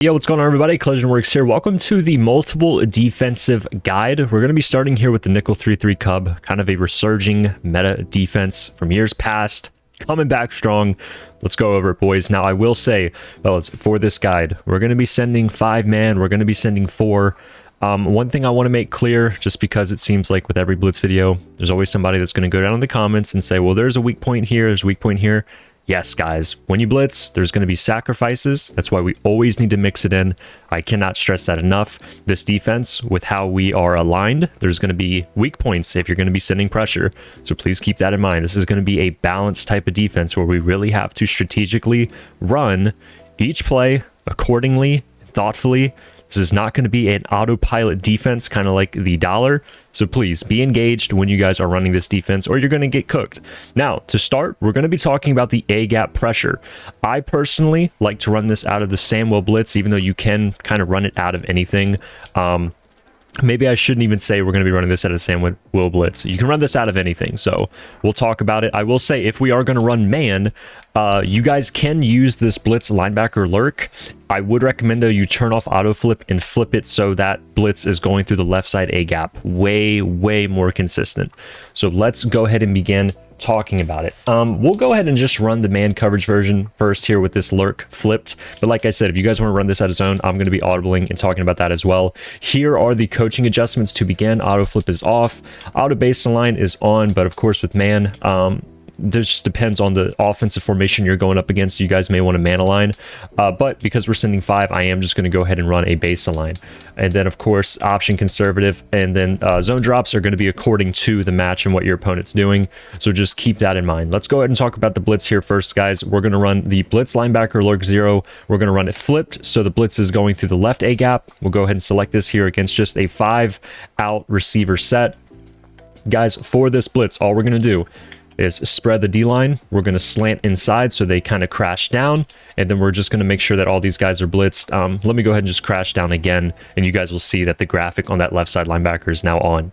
Yo, what's going on, everybody? Collision Works here. Welcome to the multiple defensive guide. We're going to be starting here with the nickel 3-3 Cub, kind of a resurging meta defense from years past, coming back strong. Let's go over it, boys. Now, I will say, fellas, for this guide, we're going to be sending 5-man. We're going to be sending 4. One thing I want to make clear, just because it seems like with every Blitz video, there's always somebody that's going to go down in the comments and say, well, there's a weak point here, there's a weak point here. Yes, guys, when you blitz, there's going to be sacrifices. That's why we always need to mix it in. I cannot stress that enough. This defense, with how we are aligned, there's going to be weak points if you're going to be sending pressure. So please keep that in mind. This is going to be a balanced type of defense where we really have to strategically run each play accordingly, thoughtfully. This is not going to be an autopilot defense, kind of like the dollar. So please be engaged when you guys are running this defense or you're going to get cooked. Now, to start, we're going to be talking about the A-gap pressure. I personally like to run this out of the Samwell Blitz, even though you can kind of run it out of anything. Maybe I shouldn't even say we're going to be running this out of Samwell Blitz. You can run this out of anything, so we'll talk about it. I will say, if we are going to run man, you guys can use this Blitz linebacker lurk. I would recommend, though, you turn off auto flip and flip it so that Blitz is going through the left side A gap. Way more consistent. So let's go ahead and begin talking about it. We'll go ahead and just run the man coverage version first here with this lurk flipped. But like I said, if you guys want to run this out of zone, I'm going to be audibling and talking about that as well. Here are the coaching adjustments to begin. Auto flip is off. Auto baseline is on, but of course with man, this just depends on the offensive formation you're going up against. You guys may want to man align, but because we're sending 5, I am just going to go ahead and run a base align. And then, of course, option conservative, and then zone drops are going to be according to the match and what your opponent's doing. So just keep that in mind. Let's go ahead and talk about the blitz here first, guys. We're going to run the blitz linebacker lurk 0. We're going to run it flipped, so the blitz is going through the left A gap. We'll go ahead and select this here against just a 5-out receiver set. Guys, for this blitz, all we're going to do is spread the D-line. We're going to slant inside so they kind of crash down, and then we're just going to make sure that all these guys are blitzed. Let me go ahead and just crash down again, and you guys will see that the graphic on that left side linebacker is now on.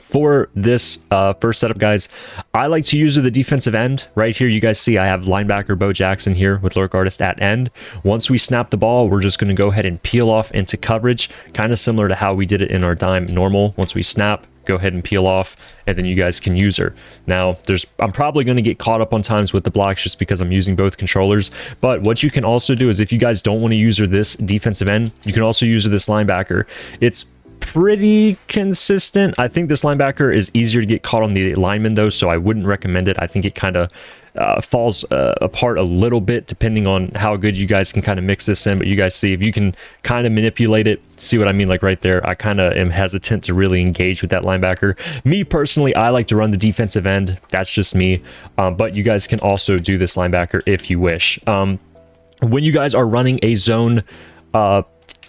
For this first setup, guys, I like to use the defensive end. Right here, you guys see I have linebacker Bo Jackson here with lurk artist at end. Once we snap the ball, we're just going to go ahead and peel off into coverage, kind of similar to how we did it in our dime normal. Once we snap, go ahead and peel off, and then you guys can use her. Now, I'm probably going to get caught up on times with the blocks just because I'm using both controllers, but what you can also do is if you guys don't want to use her this defensive end, you can also use her this linebacker. It's pretty consistent. I think this linebacker is easier to get caught on the lineman, though, so I wouldn't recommend it. I think it kind of falls apart a little bit depending on how good you guys can kind of mix this in, but you guys see if you can kind of manipulate it. See what I mean? Like right there, I kind of am hesitant to really engage with that linebacker. Me personally, I like to run the defensive end. That's just me, but you guys can also do this linebacker if you wish. When you guys are running a zone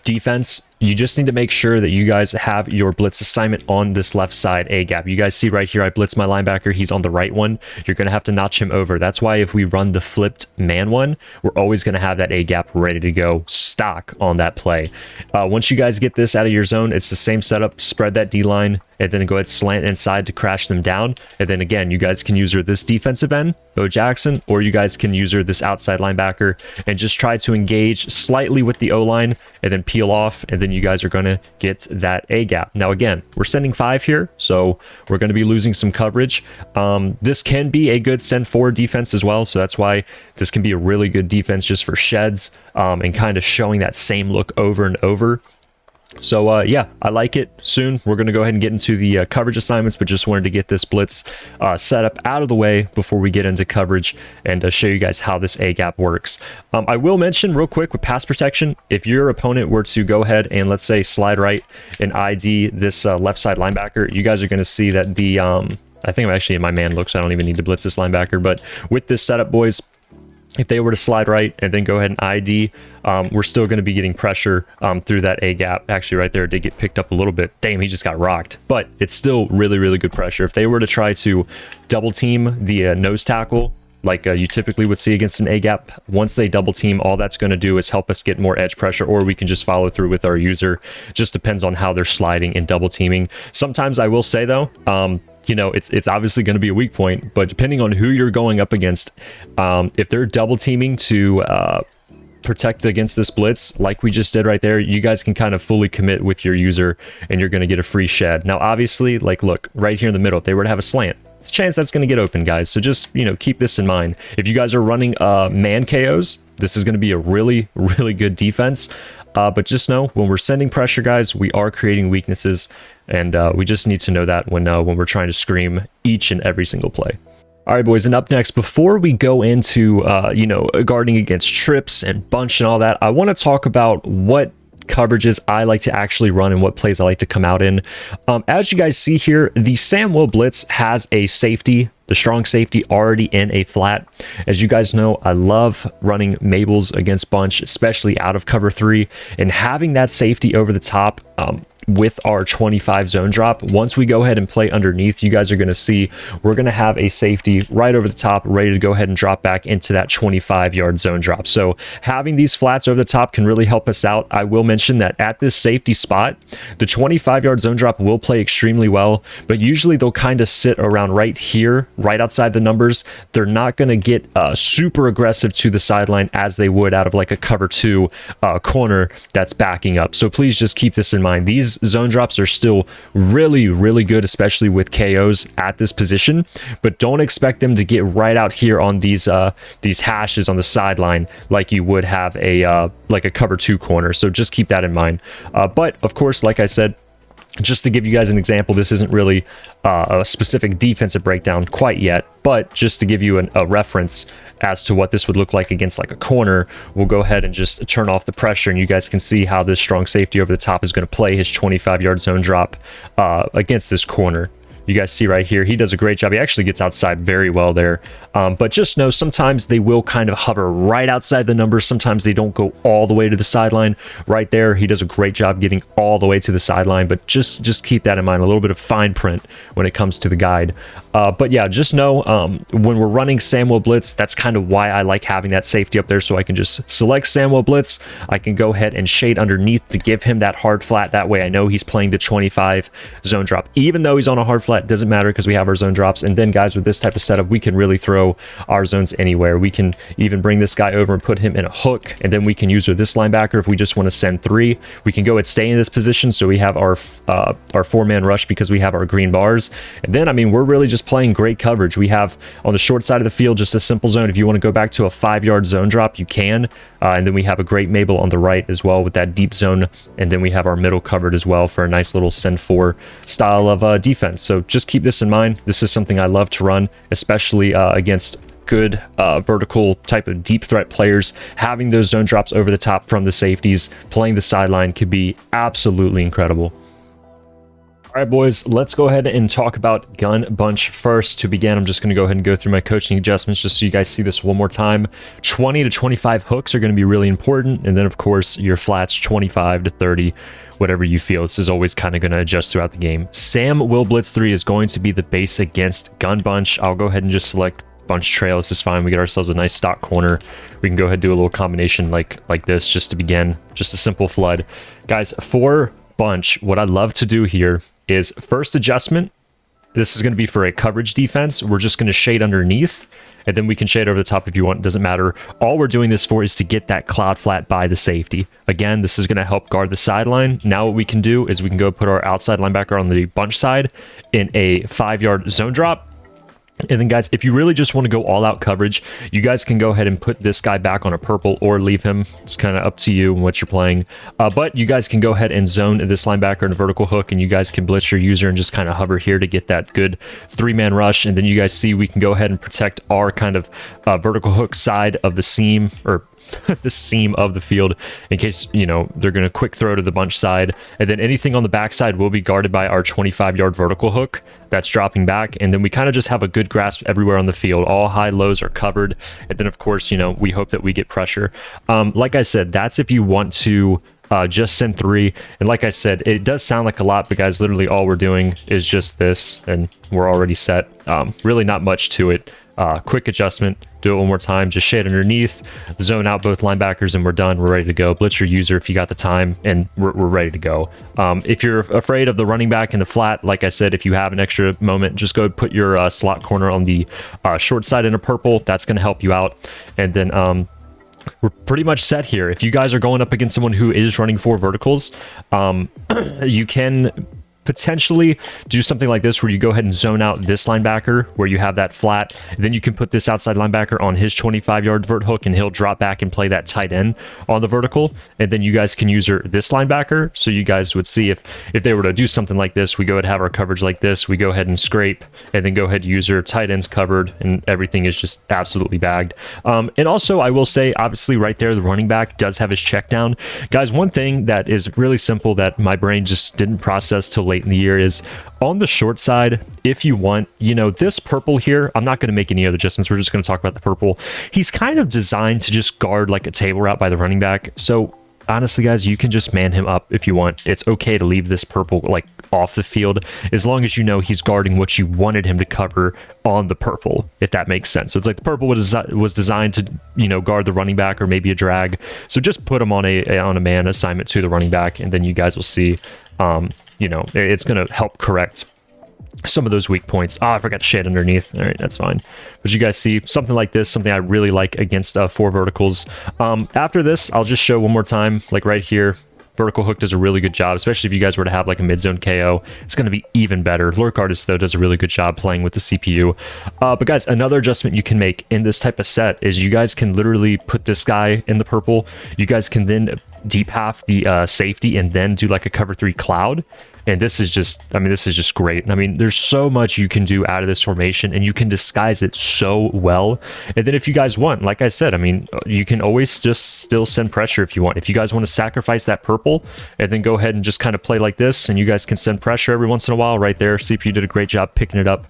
defense, you just need to make sure that you guys have your blitz assignment on this left side A gap. You guys see right here, I blitz my linebacker. He's on the right one. You're going to have to notch him over. That's why if we run the flipped man one, we're always going to have that A gap ready to go stock on that play. Once you guys get this out of your zone, it's the same setup. Spread that D line and then go ahead slant inside to crash them down. And then again, you guys can use her this defensive end, Bo Jackson, or you guys can use her this outside linebacker and just try to engage slightly with the O-line and then peel off, and then you guys are going to get that A gap. Now again, we're sending 5 here, so we're going to be losing some coverage. This can be a good send 4 defense as well, so that's why this can be a really good defense just for sheds and kind of showing that same look over and over. So yeah, I like it. Soon we're going to go ahead and get into the coverage assignments, but just wanted to get this blitz setup out of the way before we get into coverage and show you guys how this A gap works. I will mention real quick with pass protection, if your opponent were to go ahead and let's say slide right and ID this left side linebacker, you guys are going to see that the I think I'm actually in my man look, so I don't even need to blitz this linebacker. But with this setup, boys, if they were to slide right and then go ahead and ID, we're still going to be getting pressure through that A gap. Actually, right there, it did get picked up a little bit. Damn, he just got rocked. But it's still really good pressure. If they were to try to double team the nose tackle, like you typically would see against an A gap, once they double team, all that's going to do is help us get more edge pressure, or we can just follow through with our user. Just depends on how they're sliding and double teaming. Sometimes I will say, though, you know, it's obviously going to be a weak point, but depending on who you're going up against, if they're double teaming to protect against this blitz like we just did right there, you guys can kind of fully commit with your user and you're going to get a free shed. Now obviously, like look right here in the middle, if they were to have a slant, it's a chance that's going to get open, guys. So just, you know, keep this in mind. If you guys are running man KOs, this is going to be a really good defense. But just know when we're sending pressure, guys, we are creating weaknesses, and we just need to know that when we're trying to scream each and every single play. All right, boys, and up next, before we go into, you know, guarding against trips and bunch and all that, I want to talk about what coverages I like to actually run and what plays I like to come out in. As you guys see here, the Sam Will blitz has a safety, the strong safety, already in a flat. As you guys know, I love running Mabels against bunch, especially out of cover 3, and having that safety over the top with our 25 zone drop. Once we go ahead and play underneath, you guys are going to see we're going to have a safety right over the top, ready to go ahead and drop back into that 25-yard zone drop. So having these flats over the top can really help us out. I will mention that at this safety spot, the 25-yard zone drop will play extremely well, but usually they'll kind of sit around right here, right outside the numbers. They're not going to get super aggressive to the sideline as they would out of like a cover 2 corner that's backing up. So please just keep this in mind. These zone drops are still really good, especially with KOs at this position, but don't expect them to get right out here on these hashes on the sideline like you would have a like a cover 2 corner. So just keep that in mind. But of course, like I said, just to give you guys an example, this isn't really a specific defensive breakdown quite yet, but just to give you a reference as to what this would look like against like a corner, we'll go ahead and just turn off the pressure, and you guys can see how this strong safety over the top is going to play his 25-yard zone drop against this corner. You guys see right here, he does a great job. He actually gets outside very well there. But just know sometimes they will kind of hover right outside the numbers. Sometimes they don't go all the way to the sideline. Right there, he does a great job getting all the way to the sideline. But just keep that in mind. A little bit of fine print when it comes to the guide. But yeah, just know when we're running Samuel Blitz, that's kind of why I like having that safety up there, so I can just select Samuel Blitz. I can go ahead and shade underneath to give him that hard flat. That way I know he's playing the 25 zone drop. Even though he's on a hard flat, doesn't matter because we have our zone drops. And then guys, with this type of setup, we can really throw our zones anywhere. We can even bring this guy over and put him in a hook, and then we can use with this linebacker if we just want to send 3. We can go and stay in this position, so we have our 4-man rush because we have our green bars. And then I mean, we're really just playing great coverage. We have on the short side of the field just a simple zone. If you want to go back to a 5-yard zone drop, you can. And then we have a great Mabel on the right as well with that deep zone, and then we have our middle covered as well for a nice little send 4 style of defense. So just keep this in mind. This is something I love to run, especially against good vertical type of deep threat players. Having those zone drops over the top from the safeties, playing the sideline could be absolutely incredible. All right, boys, let's go ahead and talk about gun bunch first. To begin, I'm just going to go ahead and go through my coaching adjustments just so you guys see this one more time. 20 to 25 hooks are going to be really important. And then, of course, your flats 25 to 30, whatever you feel. This is always kind of going to adjust throughout the game. Sam Will Blitz 3 is going to be the base against gun bunch. I'll go ahead and just select bunch trail. This is fine. We get ourselves a nice stock corner. We can go ahead and do a little combination like this just to begin. Just a simple flood. Guys, for bunch, what I love to do here is first adjustment. This is going to be for a coverage defense. We're just going to shade underneath, and then we can shade over the top if you want. It doesn't matter. All we're doing this for is to get that cloud flat by the safety. Again, this is going to help guard the sideline. Now what we can do is we can go put our outside linebacker on the bunch side in a 5-yard zone drop. And then guys, if you really just want to go all out coverage, you guys can go ahead and put this guy back on a purple or leave him. It's kind of up to you and what you're playing. But you guys can go ahead and zone this linebacker in a vertical hook, and you guys can blitz your user and just kind of hover here to get that good 3-man rush. And then you guys see we can go ahead and protect our kind of vertical hook side of the seam, or the seam of the field, in case, you know, they're going to quick throw to the bunch side. And then anything on the backside will be guarded by our 25-yard vertical hook that's dropping back. And then we kind of just have a good grasp everywhere on the field. All high lows are covered. And then of course, you know, we hope that we get pressure. Like I said, that's if you want to just send 3. And like I said, it does sound like a lot, but guys, literally all we're doing is just this, and we're already set. Really not much to it. Quick adjustment, do it one more time, just shade underneath, zone out both linebackers, and we're done. We're ready to go. Blitz your user if you got the time, and we're ready to go. If you're afraid of the running back in the flat, like I said, if you have an extra moment, just go put your slot corner on the short side in a purple. That's going to help you out. And then we're pretty much set here. If you guys are going up against someone who is running 4 verticals, you can potentially do something like this where you go ahead and zone out this linebacker where you have that flat. Then you can put this outside linebacker on his 25-yard vert hook, and he'll drop back and play that tight end on the vertical. And then you guys can use this linebacker. So you guys would see if they were to do something like this, we go ahead and have our coverage like this. We go ahead and scrape, and then go ahead and use her tight ends covered, and everything is just absolutely bagged. And also, I will say, obviously, right there, the running back does have his check down. Guys, one thing that is really simple that my brain just didn't process till late in the year is on the short side, if you want, you know, this purple here, I'm not going to make any other adjustments. We're just going to talk about the purple. He's kind of designed to just guard like a table route by the running back. So honestly, guys, you can just man him up if you want. It's okay to leave this purple like off the field as long as you know he's guarding what you wanted him to cover on the purple, if that makes sense. So it's like the purple was designed to, you know, guard the running back or maybe a drag. So just put him on a man assignment to the running back, and then you guys will see, you know, it's going to help correct some of those weak points. I forgot to shade underneath. All right, that's fine. But you guys see something like this, something I really like against 4 verticals. After this, I'll just show one more time, like right here. Vertical hook does a really good job, especially if you guys were to have like a mid-zone KO. It's going to be even better. Lurk Artist, though, does a really good job playing with the CPU. But guys, another adjustment you can make in this type of set is you guys can literally put this guy in the purple. You guys can then deep half the safety and then do like a cover 3 cloud. And this is just, I mean, this is just great. I mean, there's so much you can do out of this formation, and you can disguise it so well. And then if you guys want, like I said, I mean, you can always just still send pressure if you want. If you guys want to sacrifice that purple and then go ahead and just kind of play like this, and you guys can send pressure every once in a while right there. CPU did a great job picking it up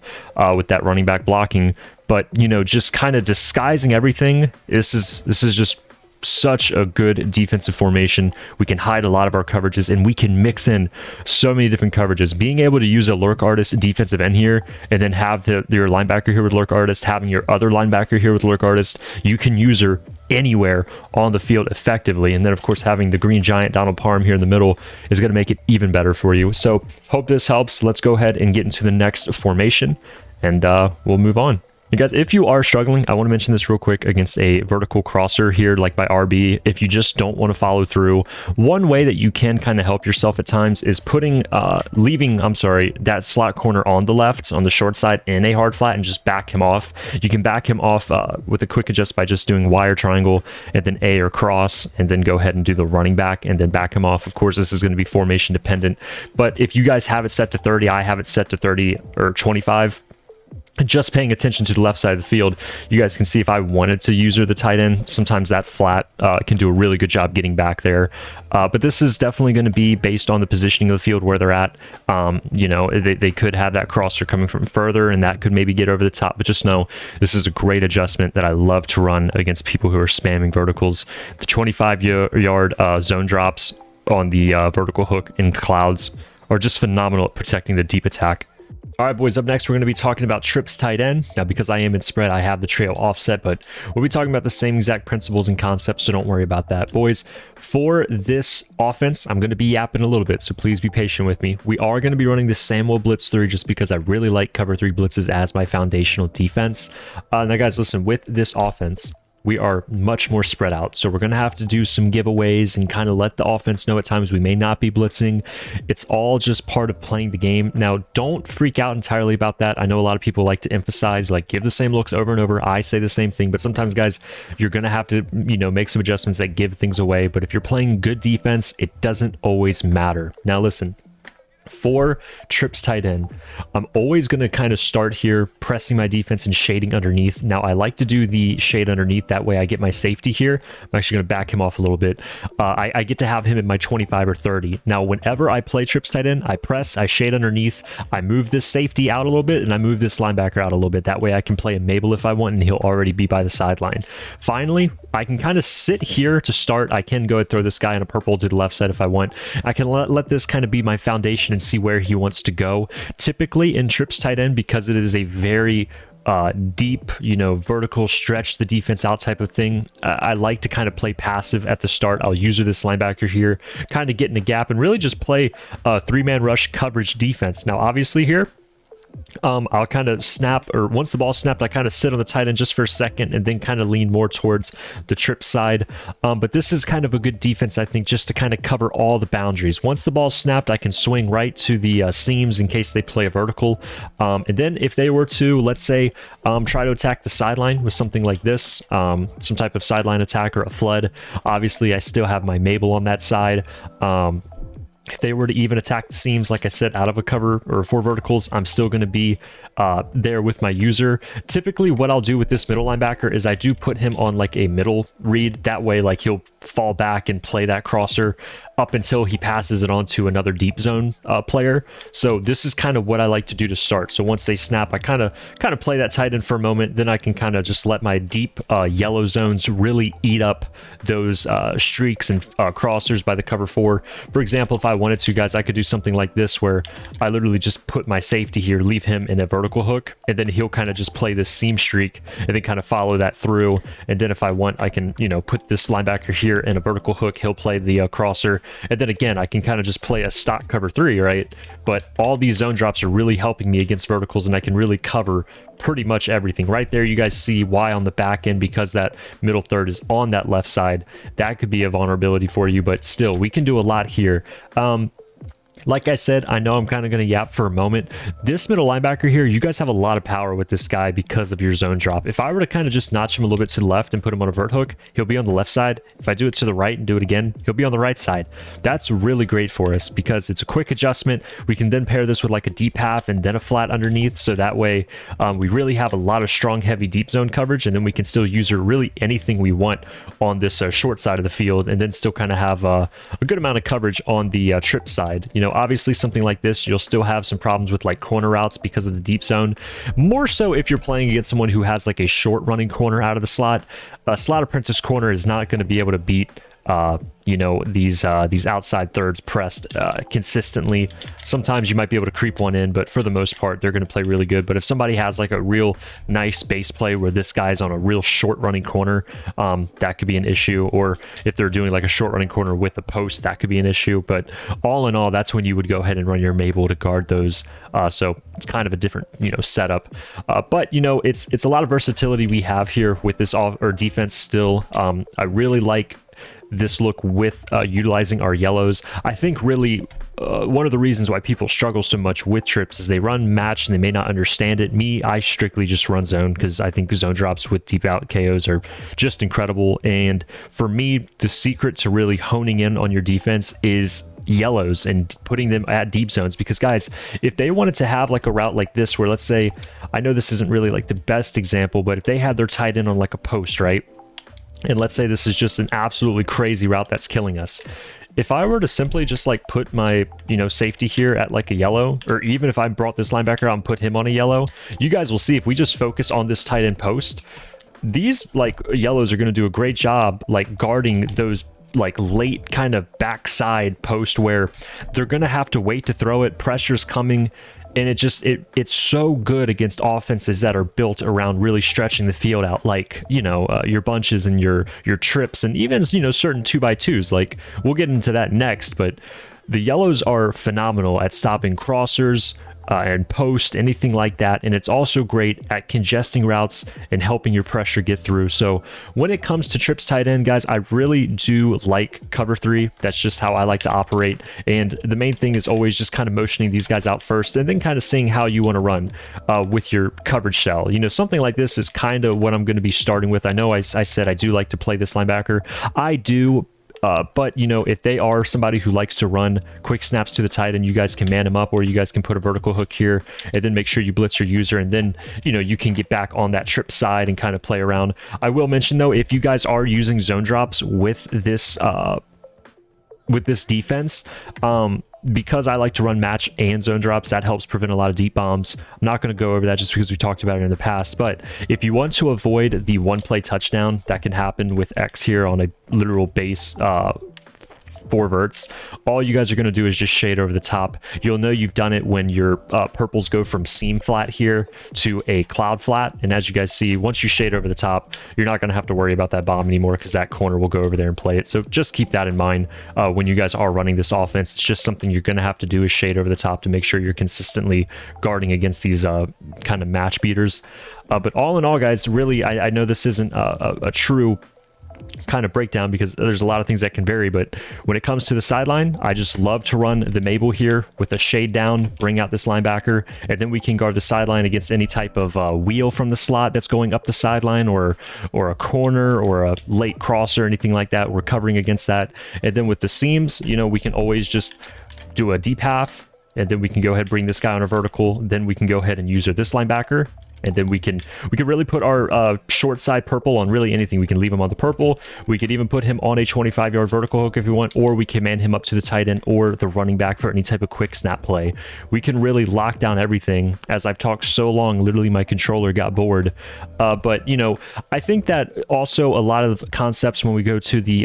with that running back blocking. But, you know, just kind of disguising everything, this is just such a good defensive formation. We can hide a lot of our coverages, and we can mix in so many different coverages. Being able to use a Lurk Artist defensive end here, and then have your linebacker here with Lurk Artist, having your other linebacker here with Lurk Artist, you can use her anywhere on the field effectively. And then, of course, having the green giant Donald Parham here in the middle is going to make it even better for you. So hope this helps. Let's go ahead and get into the next formation, and we'll move on. And guys, if you are struggling, I want to mention this real quick against a vertical crosser here, like by RB. If you just don't want to follow through, one way that you can kind of help yourself at times is leaving that slot corner on the left, on the short side, in a hard flat, and just back him off. You can back him off with a quick adjust by just doing Y or triangle, and then A or cross, and then go ahead and do the running back, and then back him off. Of course, this is going to be formation dependent, but if you guys have it set to 30, I have it set to 30 or 25. Just paying attention to the left side of the field, you guys can see if I wanted to use her the tight end, sometimes that flat can do a really good job getting back there. But this is definitely going to be based on the positioning of the field where they're at. You know, they could have that crosser coming from further, and that could maybe get over the top. But just know this is a great adjustment that I love to run against people who are spamming verticals. The 25-yard zone drops on the vertical hook in clouds are just phenomenal at protecting the deep attack. All right, boys, up next, we're going to be talking about trips tight end. Now, because I am in spread, I have the trail offset, but we'll be talking about the same exact principles and concepts, so don't worry about that. Boys, for this offense, I'm going to be yapping a little bit, so please be patient with me. We are going to be running the Samuel Blitz 3 just because I really like cover 3 blitzes as my foundational defense. Now, guys, listen, with this offense, we are much more spread out. So we're going to have to do some giveaways and kind of let the offense know at times we may not be blitzing. It's all just part of playing the game. Now, don't freak out entirely about that. I know a lot of people like to emphasize, like, give the same looks over and over. I say the same thing, but sometimes, guys, you're going to have to, you know, make some adjustments that give things away. But if you're playing good defense, it doesn't always matter. Now, listen. For trips tight end, I'm always going to kind of start here pressing my defense and shading underneath. Now, I like to do the shade underneath. That way I get my safety here. I'm actually going to back him off a little bit. I get to have him in my 25 or 30. Now, whenever I play trips tight end, I press, I shade underneath, I move this safety out a little bit, and I move this linebacker out a little bit. That way I can play a Mabel if I want, and he'll already be by the sideline. Finally, I can kind of sit here to start. I can go and throw this guy in a purple to the left side if I want. I can let this kind of be my foundation and see where he wants to go. Typically in trips tight end, because it is a very deep, you know, vertical stretch the defense out type of thing, I like to kind of play passive at the start. I'll use this linebacker here, kind of get in a gap and really just play a 3-man rush coverage defense. Now, obviously here, I'll kind of snap, or once the ball's snapped, I kind of sit on the tight end just for a second and then kind of lean more towards the trip side. But this is kind of a good defense, I think, just to kind of cover all the boundaries. Once the ball's snapped, I can swing right to the seams in case they play a vertical. And then if they were to, let's say, try to attack the sideline with something like this, some type of sideline attack or a flood, obviously I still have my Mabel on that side. If they were to even attack the seams, like I said, out of a cover or 4 verticals, I'm still going to be there with my user. Typically, what I'll do with this middle linebacker is I do put him on like a middle read. That way, like he'll fall back and play that crosser up until he passes it on to another deep zone player. So this is kind of what I like to do to start. So once they snap, I kind of play that tight end for a moment. Then I can kind of just let my deep yellow zones really eat up those streaks and crossers by the cover 4. For example, if I wanted to, guys, I could do something like this where I literally just put my safety here, leave him in a vertical hook, and then he'll kind of just play this seam streak and then kind of follow that through. And then if I want, I can, you know, put this linebacker here in a vertical hook, he'll play the crosser. And then again, I can kind of just play a stock cover 3, right? But all these zone drops are really helping me against verticals, and I can really cover pretty much everything. Right there, you guys see why on the back end, because that middle third is on that left side. That could be a vulnerability for you, but still, we can do a lot here. Like I said, I know I'm kind of going to yap for a moment. This middle linebacker here, you guys have a lot of power with this guy because of your zone drop. If I were to kind of just notch him a little bit to the left and put him on a vert hook, he'll be on the left side. If I do it to the right and do it again, he'll be on the right side. That's really great for us because it's a quick adjustment. We can then pair this with like a deep half and then a flat underneath. So that way we really have a lot of strong, heavy deep zone coverage, and then we can still use really anything we want on this short side of the field, and then still kind of have a good amount of coverage on the trip side. You know, obviously something like this, you'll still have some problems with like corner routes because of the deep zone. More so if you're playing against someone who has like a short running corner out of the slot. Slot apprentice corner is not going to be able to beat you know, these outside thirds pressed consistently. Sometimes you might be able to creep one in, but for the most part, they're going to play really good. But if somebody has like a real nice base play where this guy's on a real short running corner, that could be an issue. Or if they're doing like a short running corner with a post, that could be an issue. But all in all, that's when you would go ahead and run your Mabel to guard those. So it's kind of a different, you know, setup. But you know, it's a lot of versatility we have here with this defense still. I really like this look with utilizing our yellows. I think really one of the reasons why people struggle so much with trips is they run match and they may not understand it. Me, I strictly just run zone because I think zone drops with deep out KOs are just incredible. And for me, the secret to really honing in on your defense is yellows and putting them at deep zones. Because guys, if they wanted to have like a route like this where, let's say, I know this isn't really like the best example, but if they had their tight end on like a post, right? And let's say this is just an absolutely crazy route that's killing us. If I were to simply just like put my, you know, safety here at like a yellow, or even if I brought this linebacker out and put him on a yellow, you guys will see if we just focus on this tight end post, these like yellows are going to do a great job like guarding those like late kind of backside post where they're going to have to wait to throw it. Pressure's coming. And it's so good against offenses that are built around really stretching the field out, like, you know, your bunches and your trips and even, you know, certain 2x2s. Like, we'll get into that next, but the yellows are phenomenal at stopping crossers and post, anything like that. And it's also great at congesting routes and helping your pressure get through. So when it comes to trips tight end, guys, I really do like cover 3. That's just how I like to operate. And the main thing is always just kind of motioning these guys out first and then kind of seeing how you want to run with your coverage shell. You know, something like this is kind of what I'm going to be starting with. I know I said I do like to play this linebacker. I do. But, you know, if they are somebody who likes to run quick snaps to the tight end, you guys can man them up, or you guys can put a vertical hook here and then make sure you blitz your user. And then, you know, you can get back on that trip side and kind of play around. I will mention, though, if you guys are using zone drops with this defense, because I like to run match and zone drops, that helps prevent a lot of deep bombs. I'm not going to go over that just because we talked about it in the past, but if you want to avoid the one play touchdown that can happen with X here on a literal base 4 verts. All you guys are going to do is just shade over the top. You'll know you've done it when your purples go from seam flat here to a cloud flat. And as you guys see, once you shade over the top, you're not going to have to worry about that bomb anymore because that corner will go over there and play it. So just keep that in mind when you guys are running this offense. It's just something you're going to have to do is shade over the top to make sure you're consistently guarding against these kind of match beaters. But all in all, guys, really, I know this isn't a true kind of breakdown because there's a lot of things that can vary, but when it comes to the sideline, I just love to run the Mabel here with a shade down, bring out this linebacker, and then we can guard the sideline against any type of wheel from the slot that's going up the sideline, or a corner or a late cross or anything like that. We're covering against that. And then with the seams, you know, we can always just do a deep half, and then we can go ahead and bring this guy on a vertical. Then we can go ahead and use this linebacker. And then we can really put our short side purple on really anything. We can leave him on the purple. We could even put him on a 25-yard vertical hook if we want, or we can man him up to the tight end or the running back for any type of quick snap play. We can really lock down everything. As I've talked so long, literally my controller got bored. But, you know, I think that also a lot of concepts when we go to the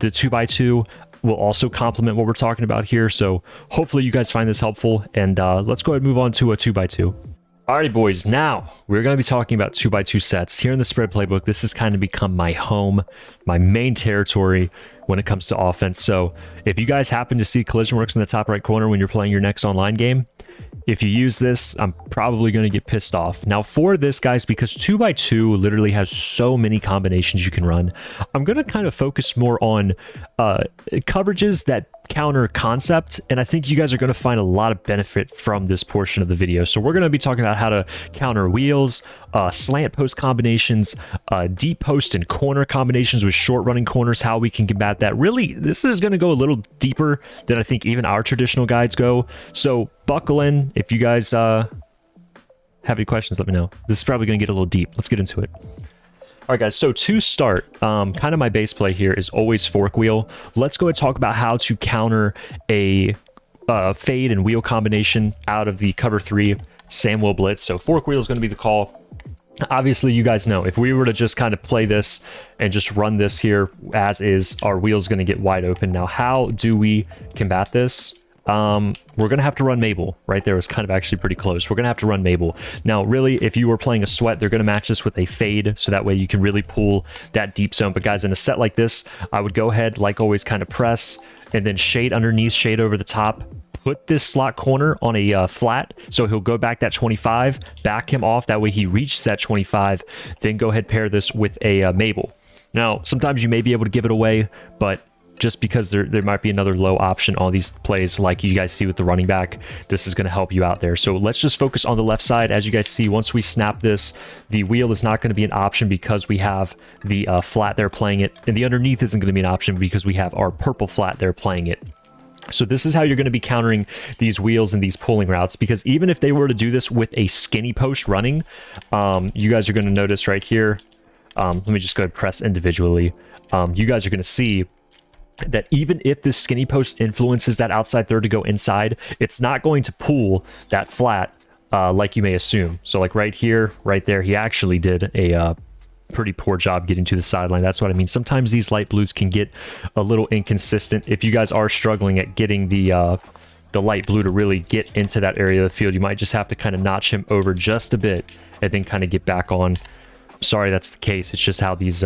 2x2 will also complement what we're talking about here. So hopefully you guys find this helpful. And let's go ahead and move on to a 2x2. Alrighty, boys, now we're going to be talking about 2x2 sets. Here in the spread playbook, this has kind of become my home, my main territory when it comes to offense. So if you guys happen to see collision works in the top right corner when you're playing your next online game, if you use this, I'm probably going to get pissed off. Now for this, guys, because 2x2 literally has so many combinations you can run, I'm going to kind of focus more on coverages that counter concept, and I think you guys are going to find a lot of benefit from this portion of the video. So we're going to be talking about how to counter wheels, slant post combinations, deep post and corner combinations with short running corners, how we can combat that. Really, this is going to go a little deeper than I think even our traditional guides go. So buckle in. If you guys have any questions, let me know. This is probably going to get a little deep. Let's get into it. All right, guys, so to start, kind of my base play here is always fork wheel. Let's go ahead and talk about how to counter a fade and wheel combination out of the cover 3 Samuel blitz. So fork wheel is going to be the call. Obviously, you guys know, if we were to just kind of play this and just run this here as is, our wheel's going to get wide open. Now, how do we combat this? We're going to have to run Mabel. Right there was kind of actually pretty close. We're going to have to run Mabel. Now, really, if you were playing a sweat, they're going to match this with a fade, so that way you can really pull that deep zone. But guys, in a set like this, I would go ahead, like always, kind of press, and then shade underneath, shade over the top. Put this slot corner on a flat, so he'll go back that 25, back him off, that way he reaches that 25, then go ahead, pair this with a Mabel. Now, sometimes you may be able to give it away, but just because there might be another low option on these plays like you guys see with the running back, this is going to help you out there. So let's just focus on the left side. As you guys see, once we snap this, the wheel is not going to be an option because we have the flat there playing it, and the underneath isn't going to be an option because we have our purple flat there playing it. So this is how you're going to be countering these wheels and these pulling routes, because even if they were to do this with a skinny post running, you guys are going to notice right here, let me just go ahead and press individually. You guys are going to see that even if this skinny post influences that outside third to go inside, it's not going to pull that flat like you may assume. So like right here, right there, he actually did a pretty poor job getting to the sideline. That's what I mean. Sometimes these light blues can get a little inconsistent. If you guys are struggling at getting the light blue to really get into that area of the field, you might just have to kind of notch him over just a bit and then kind of get back on. Sorry, that's the case. It's just how these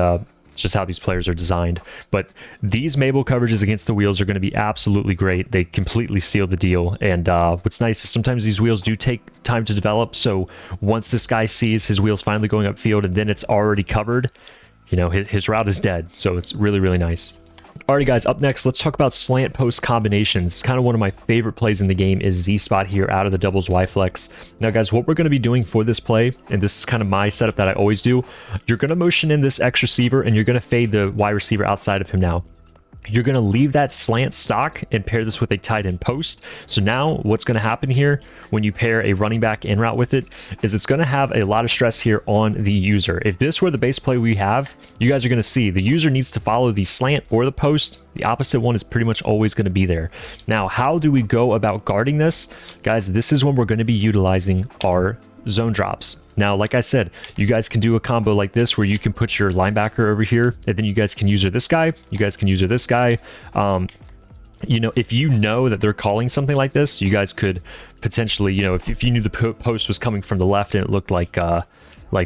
players are designed. But these Mabel coverages against the wheels are going to be absolutely great. They completely seal the deal. And what's nice is sometimes these wheels do take time to develop. So once this guy sees his wheels finally going upfield and then it's already covered, you know, his route is dead. So it's really, really nice. Alrighty, guys, up next, let's talk about slant post combinations. Kind of one of my favorite plays in the game is Z-spot here out of the doubles Y-flex. Now, guys, what we're going to be doing for this play, and this is kind of my setup that I always do, you're going to motion in this X receiver, and you're going to fade the Y receiver outside of him now. You're going to leave that slant stock and pair this with a tight end post. So now what's going to happen here when you pair a running back in route with it is it's going to have a lot of stress here on the user. If this were the base play we have, you guys are going to see the user needs to follow the slant or the post. The opposite one is pretty much always going to be there. Now, how do we go about guarding this? Guys, this is when we're going to be utilizing our zone drops. Now, like I said, you guys can do a combo like this where you can put your linebacker over here, and then you guys can use this guy, you guys can use this guy. you know, if you know that they're calling something like this, you guys could potentially, you know, if you knew the post was coming from the left and it looked like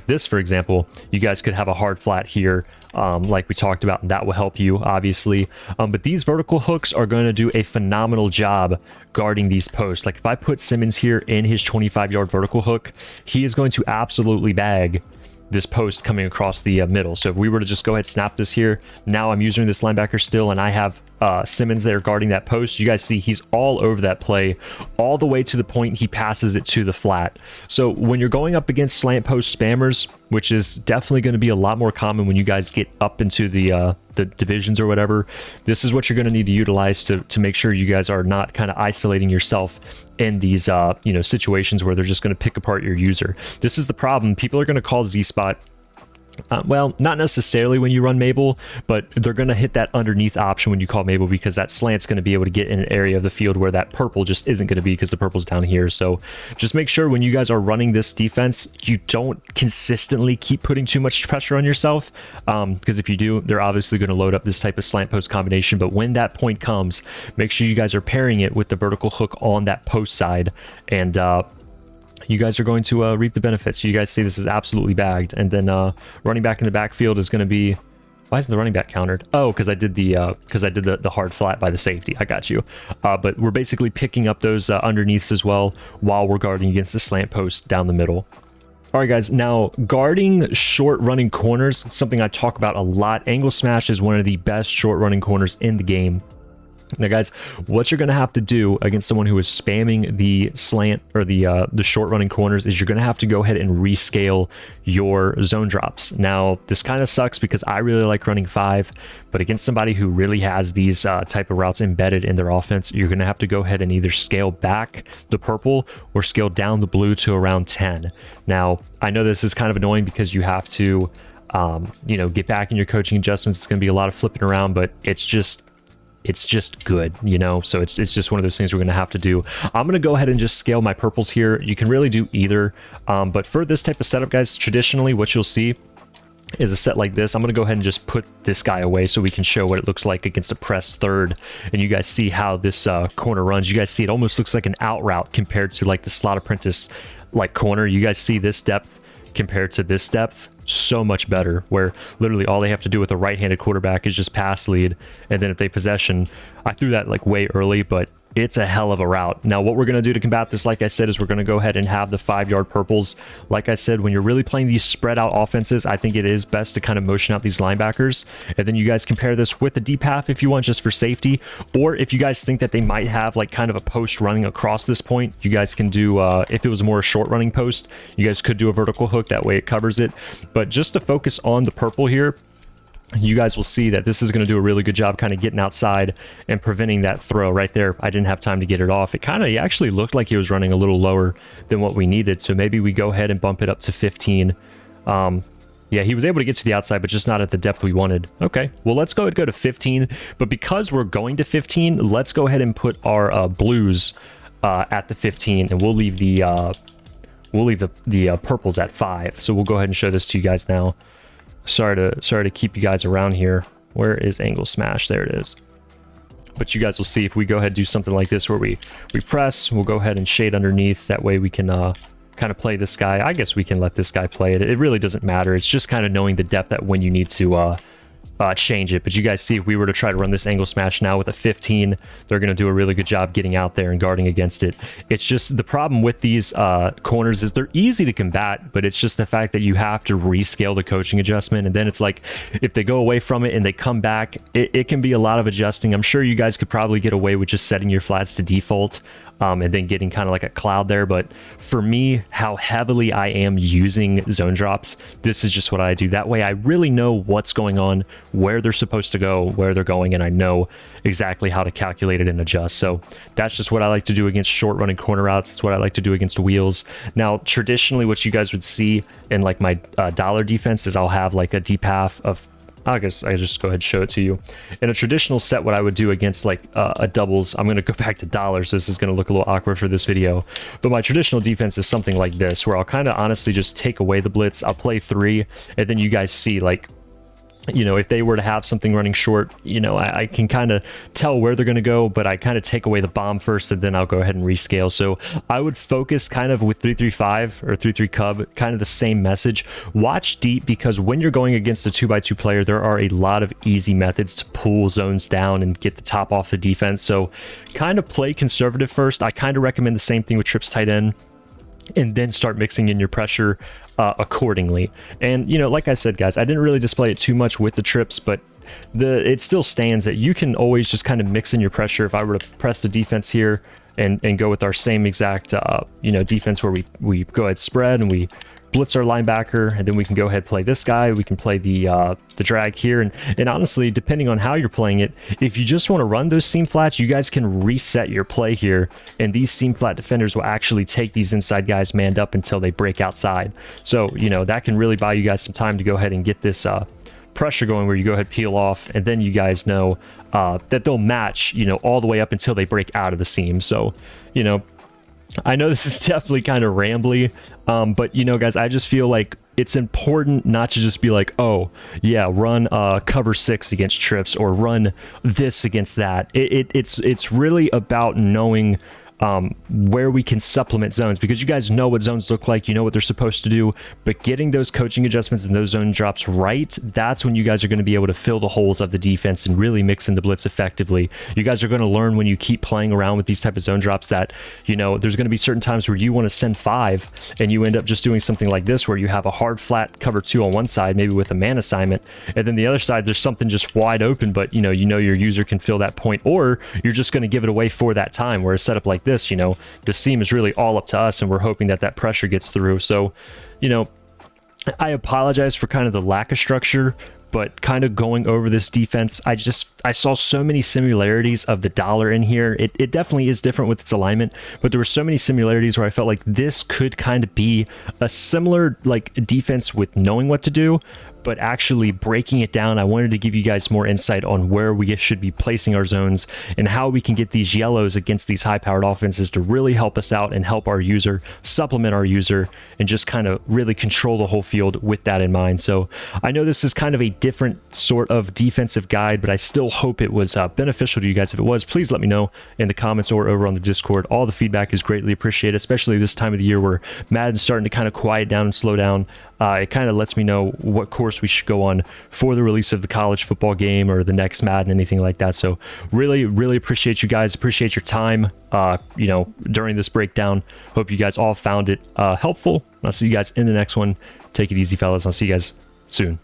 this, for example, you guys could have a hard flat here, like we talked about, and that will help you, obviously. But these vertical hooks are going to do a phenomenal job guarding these posts. Like if I put Simmons here in his 25-yard vertical hook, he is going to absolutely bag this post coming across the middle. So if we were to just go ahead and snap this here, now I'm using this linebacker still, and I have Simmons there guarding that post. You guys see he's all over that play, all the way to the point he passes it to the flat. So when you're going up against slant post spammers, which is definitely going to be a lot more common when you guys get up into the divisions or whatever, this is what you're going to need to utilize to make sure you guys are not kind of isolating yourself in these you know, situations where they're just going to pick apart your user. This is the problem. People are going to call Z-spot, well, not necessarily when you run Mabel, but they're going to hit that underneath option when you call Mabel, because that slant's going to be able to get in an area of the field where that purple just isn't going to be, because the purple's down here. So just make sure when you guys are running this defense, you don't consistently keep putting too much pressure on yourself, because if you do, they're obviously going to load up this type of slant post combination. But when that point comes, make sure you guys are pairing it with the vertical hook on that post side, and you guys are going to reap the benefits. You guys see this is absolutely bagged. And then running back in the backfield is going to be, why isn't the running back countered? Oh, because I did the hard flat by the safety. I got you. But we're basically picking up those underneaths as well while we're guarding against the slant post down the middle. All right, guys, now guarding short running corners, something I talk about a lot. Angle smash is one of the best short running corners in the game. Now, guys, what you're going to have to do against someone who is spamming the slant or the short running corners is you're going to have to go ahead and rescale your zone drops. Now, this kind of sucks because I really like running 5, but against somebody who really has these type of routes embedded in their offense, you're going to have to go ahead and either scale back the purple or scale down the blue to around 10. Now, I know this is kind of annoying because you have to, you know, get back in your coaching adjustments. It's going to be a lot of flipping around, but it's just good, you know. So it's just one of those things we're going to have to do. I'm going to go ahead and just scale my purples here. You can really do either, but for this type of setup, guys, traditionally what you'll see is a set like this. I'm going to go ahead and just put this guy away so we can show what it looks like against a press third, and you guys see how this corner runs. You guys see it almost looks like an out route compared to like the slot apprentice like corner. You guys see this depth compared to this depth, so much better, where literally all they have to do with a right-handed quarterback is just pass lead, and then if they possession, I threw that like way early, but it's a hell of a route. Now, what we're going to do to combat this, like I said, is we're going to go ahead and have the 5-yard purples. Like I said, when you're really playing these spread out offenses, I think it is best to kind of motion out these linebackers, and then you guys compare this with the deep half if you want, just for safety, or if you guys think that they might have like kind of a post running across this point, you guys can do, if it was more a short running post, you guys could do a vertical hook, that way it covers it. But just to focus on the purple here, you guys will see that this is going to do a really good job kind of getting outside and preventing that throw right there. I didn't have time to get it off. It kind of actually looked like he was running a little lower than what we needed, so maybe we go ahead and bump it up to 15. Yeah, he was able to get to the outside, but just not at the depth we wanted. Okay, well, let's go ahead and go to 15, but because we're going to 15, let's go ahead and put our blues at the 15, and we'll leave the purples at 5. So we'll go ahead and show this to you guys now. Sorry to keep you guys around here. Where is angle smash? There it is. But you guys will see if we go ahead and do something like this where we press, we'll go ahead and shade underneath. That way we can kind of play this guy. I guess we can let this guy play it. It really doesn't matter. It's just kind of knowing the depth that when you need to change it. But you guys see, if we were to try to run this angle smash now with a 15, they're going to do a really good job getting out there and guarding against it. It's just the problem with these corners is they're easy to combat, but it's just the fact that you have to rescale the coaching adjustment, and then it's like if they go away from it and they come back, it can be a lot of adjusting. I'm sure you guys could probably get away with just setting your flats to default, and then getting kind of like a cloud there. But for me, how heavily I am using zone drops, this is just what I do. That way I really know what's going on, where they're supposed to go, where they're going, and I know exactly how to calculate it and adjust. So that's just what I like to do against short running corner routes. It's what I like to do against wheels. Now, traditionally, what you guys would see in like my dollar defense is I'll have like a deep half of, I guess I just go ahead and show it to you. In a traditional set, what I would do against like a doubles, I'm going to go back to dollars. This is going to look a little awkward for this video, but my traditional defense is something like this, where I'll kind of honestly just take away the blitz. I'll play 3, and then you guys see like You know, if they were to have something running short, you know, I can kind of tell where they're going to go, but I kind of take away the bomb first and then I'll go ahead and rescale. So I would focus kind of with 3-3-5 or 3-3 cub, kind of the same message. Watch deep, because when you're going against a 2x2 player, there are a lot of easy methods to pull zones down and get the top off the defense. So kind of play conservative first. I kind of recommend the same thing with trips tight end, and then start mixing in your pressure accordingly. And, you know, like I said, guys, I didn't really display it too much with the trips, but it still stands that you can always just kind of mix in your pressure. If I were to press the defense here and go with our same exact, you know, defense where we go ahead spread and we blitz our linebacker, and then we can go ahead play this guy. We can play the drag here, and honestly, depending on how you're playing it, if you just want to run those seam flats, you guys can reset your play here, and these seam flat defenders will actually take these inside guys manned up until they break outside. So, you know, that can really buy you guys some time to go ahead and get this pressure going, where you go ahead peel off, and then you guys know that they'll match, you know, all the way up until they break out of the seam. So, you know, I know this is definitely kind of rambly, but, you know, guys, I just feel like it's important not to just be like, oh, yeah, run cover 6 against trips, or run this against that. It's really about knowing where we can supplement zones, because you guys know what zones look like, you know what they're supposed to do, but getting those coaching adjustments and those zone drops right, that's when you guys are going to be able to fill the holes of the defense and really mix in the blitz effectively. You guys are going to learn when you keep playing around with these type of zone drops that, you know, there's going to be certain times where you want to send 5 and you end up just doing something like this, where you have a hard flat cover 2 on one side, maybe with a man assignment, and then the other side there's something just wide open, but you know your user can fill that point, or you're just going to give it away for that time. Where a setup like this, you know, the seam is really all up to us, and we're hoping that pressure gets through. So, you know, I apologize for kind of the lack of structure, but kind of going over this defense, I saw so many similarities of the dollar in here. It definitely is different with its alignment, but there were so many similarities where I felt like this could kind of be a similar like defense with knowing what to do, but actually breaking it down. I wanted to give you guys more insight on where we should be placing our zones and how we can get these yellows against these high-powered offenses to really help us out and help our user, supplement our user, and just kind of really control the whole field with that in mind. So I know this is kind of a different sort of defensive guide, but I still hope it was beneficial to you guys. If it was, please let me know in the comments or over on the Discord. All the feedback is greatly appreciated, especially this time of the year where Madden's starting to kind of quiet down and slow down. It kind of lets me know what course we should go on for the release of the college football game or the next Madden, anything like that. So really, really appreciate you guys. Appreciate your time, you know, during this breakdown. Hope you guys all found it helpful. I'll see you guys in the next one. Take it easy, fellas. I'll see you guys soon.